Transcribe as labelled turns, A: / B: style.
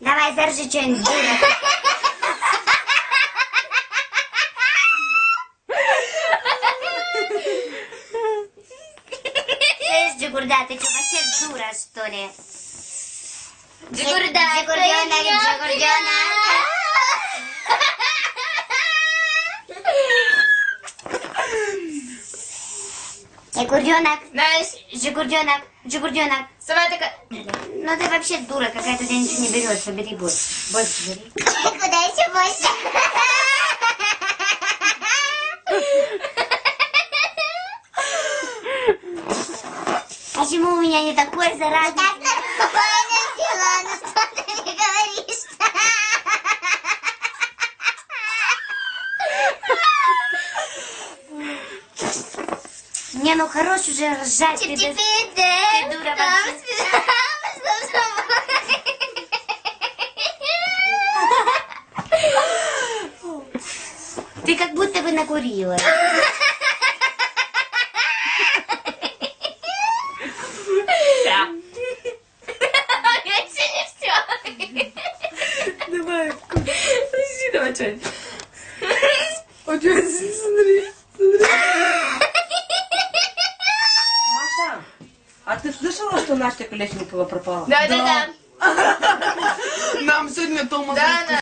A: Давай, держи что-нибудь, дура. Слышь, Джигурда, ты что, вообще дура, что ли?
B: Джигурда,
A: Джигурдёнок. Джигурдёнок.
B: Знаешь,
A: Джигурдёнок.
B: сама такая...
A: Ну ты вообще дура какая-то, ты ничего не берешь, собери больше. Больше бери.
C: Куда еще больше?
A: Почему у меня не такой заразный?
C: Так нормально сделала, ну что ты мне говоришь?
A: Не, ну хорош уже ржать. Ты
C: Теперь
A: дура вообще. Ты как будто бы накурила.
B: Еще не все.
D: Давай, подожди, давай что-нибудь. Вот смотри. Маша, а ты слышала, что Настя Колесникова пропала?
B: Да.
D: Нам сегодня Томас...
B: Да,